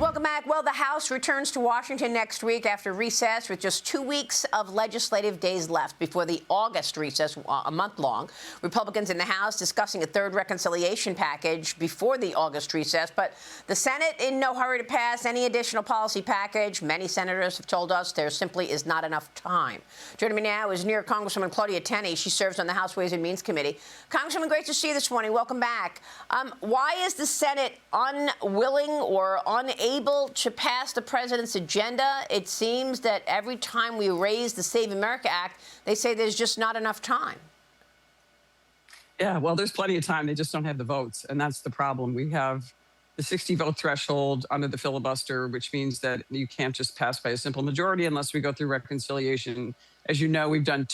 Welcome back. Well, the House returns to Washington next week after recess with just 2 weeks of legislative days left before the August recess, a month long. Republicans in the House discussing a third reconciliation package before the August recess, but the Senate in no hurry to pass any additional policy package. Many senators have told us there simply is not enough time. Joining me now is New York Congresswoman Claudia Tenney. She serves on the House Ways and Means Committee. Congresswoman, great to see you this morning. Welcome back. Why is the Senate unwilling or unable to pass the president's agenda? It seems that every time we raise the Save America Act, they say there's just not enough time. Yeah, well, there's plenty of time. They just don't have the votes. And that's the problem. We have the 60-vote threshold under the filibuster, which means that you can't just pass by a simple majority unless we go through reconciliation. As you know, we've done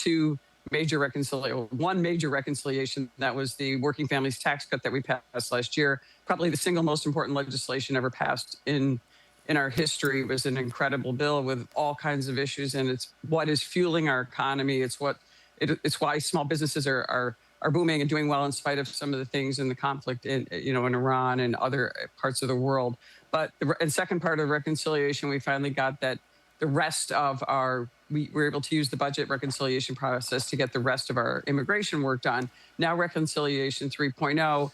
one major reconciliation. That was the working families tax cut that we passed last year. Probably the single most important legislation ever passed in our history. It was an incredible bill with all kinds of issues, and it's what is fueling our economy. It's why small businesses are booming and doing well in spite of some of the things in the conflict in Iran and other parts of the world. But the second part of the reconciliation, we finally got that the rest of we were able to use the budget reconciliation process to get the rest of our immigration work done. Now reconciliation 3.0,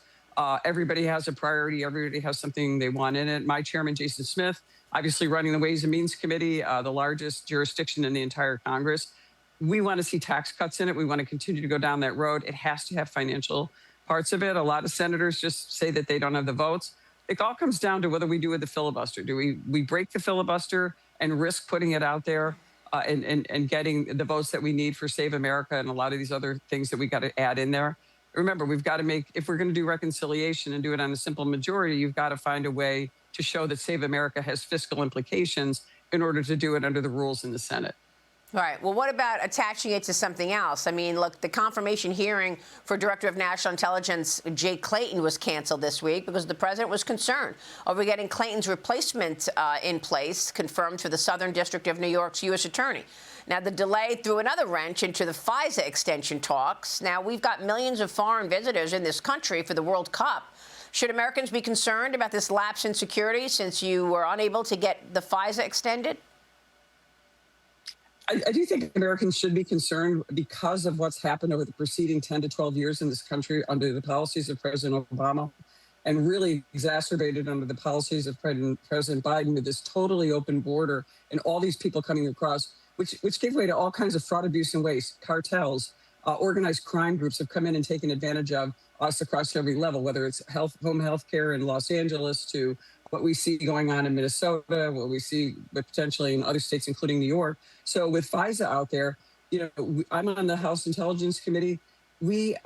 everybody has a priority. Everybody has something they want in it. My chairman, Jason Smith, obviously running the Ways and Means Committee, the largest jurisdiction in the entire Congress. We want to see tax cuts in it. We want to continue to go down that road. It has to have financial parts of it. A lot of senators just say that they don't have the votes. It all comes down to whether we do with the filibuster. Do we break the filibuster and risk putting it out there and getting the votes that we need for Save America and a lot of these other things that we got to add in there? Remember, we've got to if we're going to do reconciliation and do it on a simple majority, you've got to find a way to show that Save America has fiscal implications in order to do it under the rules in the Senate. All right. Well, what about attaching it to something else? I mean, look, the confirmation hearing for Director of National Intelligence Jay Clayton was canceled this week because the president was concerned over getting Clayton's replacement in place, confirmed for the Southern District of New York's U.S. Attorney. Now, the delay threw another wrench into the FISA extension talks. Now, we've got millions of foreign visitors in this country for the World Cup. Should Americans be concerned about this lapse in security since you were unable to get the FISA extended? I do think Americans should be concerned because of what's happened over the preceding 10 to 12 years in this country under the policies of President Obama, and really exacerbated under the policies of President Biden with this totally open border and all these people coming across, which gave way to all kinds of fraud, abuse, and waste. Cartels, organized crime groups have come in and taken advantage of us across every level, whether it's home health care in Los Angeles to what we see going on in Minnesota, what we see potentially in other states, including New York. So with FISA out there, I'm on the House Intelligence Committee. We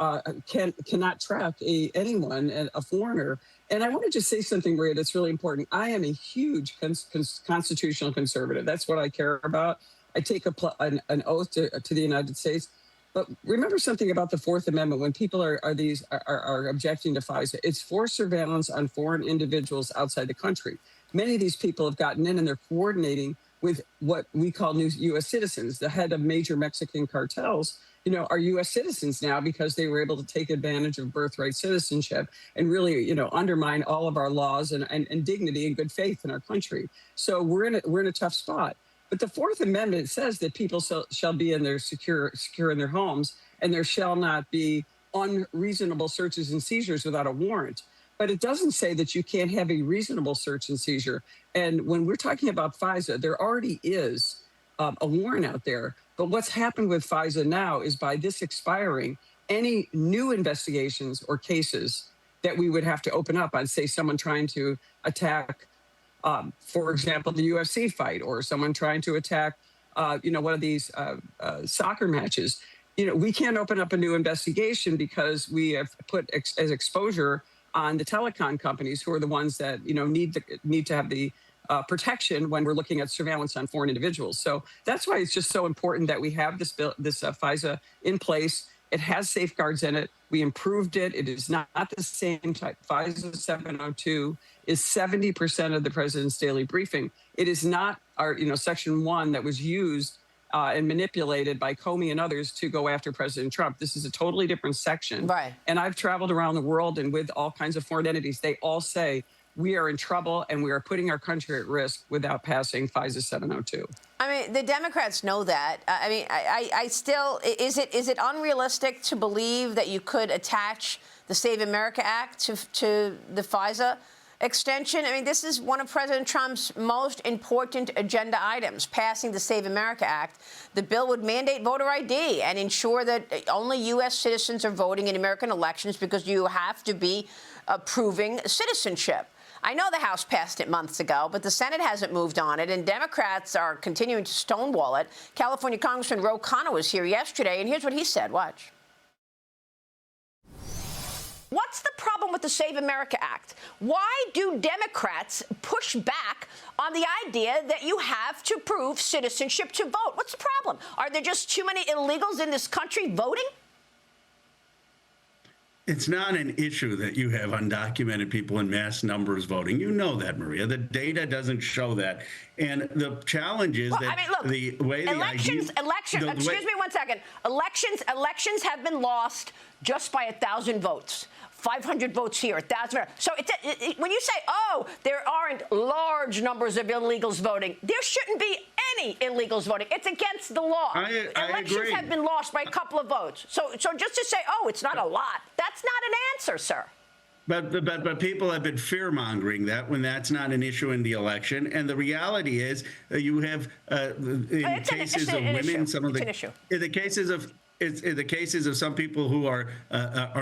cannot track anyone, a foreigner. And I want to just say something, Maria, that's really important. I am a huge constitutional conservative. That's what I care about. I take an oath to the United States. But remember something about the Fourth Amendment. When people are objecting to FISA, it's for surveillance on foreign individuals outside the country. Many of these people have gotten in and they're coordinating with what we call new U.S. citizens. The head of major Mexican cartels, are U.S. citizens now because they were able to take advantage of birthright citizenship and really, undermine all of our laws and dignity and good faith in our country. So we're in a tough spot. But the Fourth Amendment says that people shall be in their secure in their homes, and there shall not be unreasonable searches and seizures without a warrant. But it doesn't say that you can't have a reasonable search and seizure. And when we're talking about FISA, there already is a warrant out there. But what's happened with FISA now is by this expiring, any new investigations or cases that we would have to open up on, say, someone trying to attack for example, the UFC fight, or someone trying to attack, one of these soccer matches. We can't open up a new investigation because we have put as exposure on the telecom companies, who are the ones that need to have the protection when we're looking at surveillance on foreign individuals. So that's why it's just so important that we have this FISA in place. It has safeguards in it. We improved it. It is not the same type. FISA 702 is 70% of the president's daily briefing. It is not our, Section 1 that was used and manipulated by Comey and others to go after President Trump. This is a totally different section. Right. And I've traveled around the world and with all kinds of foreign entities. They all say we are in trouble and we are putting our country at risk without passing FISA 702. I mean, the Democrats know that. I mean, I still, is it unrealistic to believe that you could attach the Save America Act to the FISA extension? I mean, this is one of President Trump's most important agenda items, passing the Save America Act. The bill would mandate voter ID and ensure that only U.S. citizens are voting in American elections because you have to be proving citizenship. I know the House passed it months ago, but the Senate hasn't moved on it, and Democrats are continuing to stonewall it. California Congressman Ro Khanna was here yesterday, and here's what he said. Watch. What's the problem with the Save America Act? Why do Democrats push back on the idea that you have to prove citizenship to vote? What's the problem? Are there just too many illegals in this country voting? It's not an issue that you have undocumented people in mass numbers voting. You know that, Maria. The data doesn't show that. And the challenge is that, I mean, look, the way the excuse me one second. Elections have been lost just by 1,000 votes. 500 votes here, 1,000. So when you say, oh, there aren't large numbers of illegals voting, there shouldn't be any illegals voting. It's against the law. Elections agree. have been lost by a couple of votes. So just to say, oh, it's not a lot, that's not an answer, sir. But people have been fear-mongering that when that's not an issue in the election. And the reality is you have, in cases of women, some of the, in the cases of, in the cases of some people who are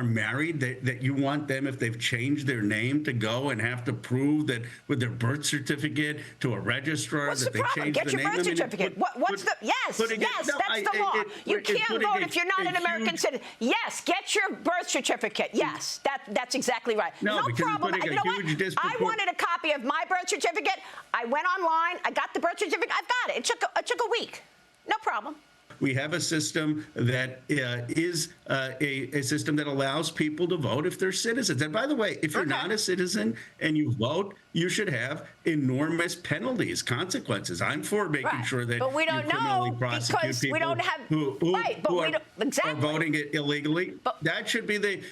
married, that you want them, if they've changed their name, to go and have to prove that with their birth certificate to a registrar that they changed the name. Get your birth certificate. What's the? Yes, that's the law. You can't vote if you're not an American citizen. Yes, get your birth certificate. Yes, that's exactly right. No problem. You know what? I wanted a copy of my birth certificate. I went online. I got the birth certificate. I've got it. It took a week. No problem. We have a system that is a system that allows people to vote if they're citizens. And by the way, if you're not a citizen and you vote, you should have enormous penalties, consequences. I'm for making sure that but we don't you criminally know prosecute because people we don't have, who are voting illegally. That should be the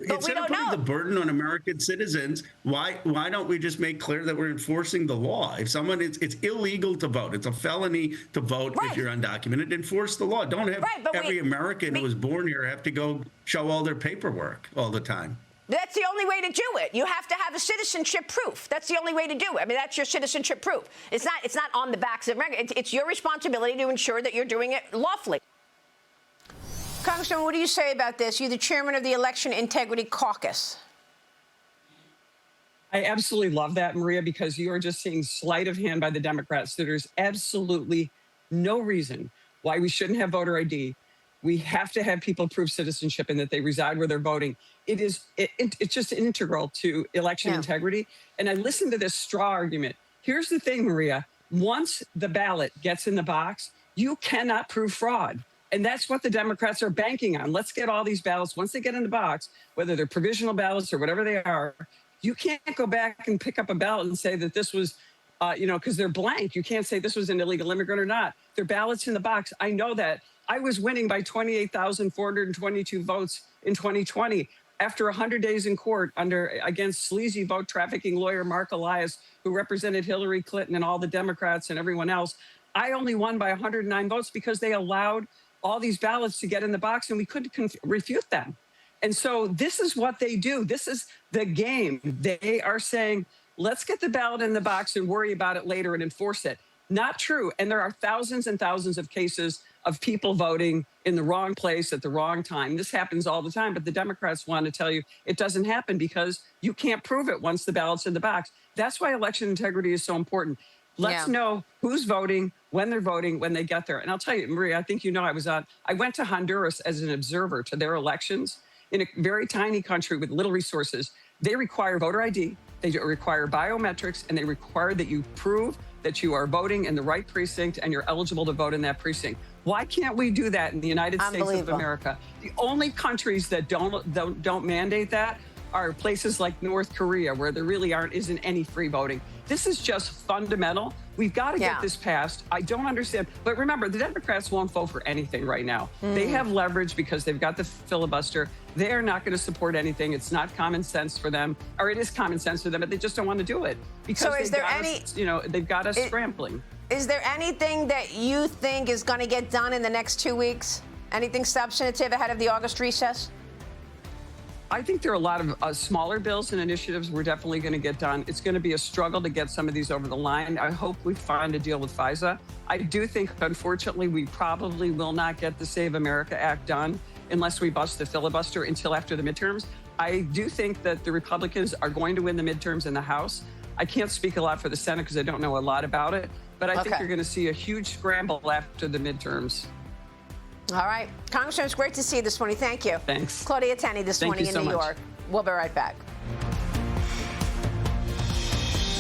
instead of putting the burden on American citizens. Why don't we just make clear that we're enforcing the law? If someone it's illegal to vote, it's a felony to vote if you're undocumented. Enforce the law. Don't have every American who was born here have to go show all their paperwork all the time. That's the only way to do it. You have to have a citizenship proof. That's the only way to do it. I mean, that's your citizenship proof. It's not on the backs of America. It's your responsibility to ensure that you're doing it lawfully. Congressman, what do you say about this? You're the chairman of the Election Integrity Caucus. I absolutely love that, Maria, because you are just seeing sleight of hand by the Democrats. There's absolutely no reason why we shouldn't have voter ID. We have to have people prove citizenship and that they reside where they're voting. It's just integral to election integrity. And I listened to this straw argument. Here's the thing, Maria. Once the ballot gets in the box, you cannot prove fraud. And that's what the Democrats are banking on. Let's get all these ballots. Once they get in the box, whether they're provisional ballots or whatever they are, you can't go back and pick up a ballot and say that this was because they're blank. You can't say this was an illegal immigrant or not. Their ballots in the box. I know that. I was winning by 28,422 votes in 2020 after 100 days in court against sleazy vote trafficking lawyer Mark Elias, who represented Hillary Clinton and all the Democrats and everyone else. I only won by 109 votes because they allowed all these ballots to get in the box and we couldn't refute them. And so this is what they do. This is the game. They are saying, let's get the ballot in the box and worry about it later and enforce it. Not true. And there are thousands and thousands of cases of people voting in the wrong place at the wrong time. This happens all the time, but the Democrats want to tell you it doesn't happen because you can't prove it once the ballot's in the box. That's why election integrity is so important. Let's know who's voting, when they're voting, when they get there. And I'll tell you, Maria, I think you know I went to Honduras as an observer to their elections in a very tiny country with little resources. They require voter ID, they require biometrics, and they require that you prove that you are voting in the right precinct and you're eligible to vote in that precinct. Why can't we do that in the United States of America? The only countries that don't mandate that are places like North Korea, where there really isn't any free voting. This is just fundamental. We've got to get this passed. I don't understand. But remember, the Democrats won't vote for anything right now. They have leverage because they've got the filibuster. They are not going to support anything. It's not common sense for them, or it is common sense for them, but they just don't want to do it because so is there any, they've got us scrambling. Is there anything that you think is going to get done in the next 2 weeks? Anything substantive ahead of the August recess? I think there are a lot of smaller bills and initiatives we're definitely going to get done. It's going to be a struggle to get some of these over the line. I hope we find a deal with FISA. I do think, unfortunately, we probably will not get the Save America Act done unless we bust the filibuster until after the midterms. I do think that the Republicans are going to win the midterms in the House. I can't speak a lot for the Senate because I don't know a lot about it, but I think you're going to see a huge scramble after the midterms. All right. Congressman, it's great to see you this morning. Thank you. Thanks. Claudia Tenney this morning in New York. We'll be right back.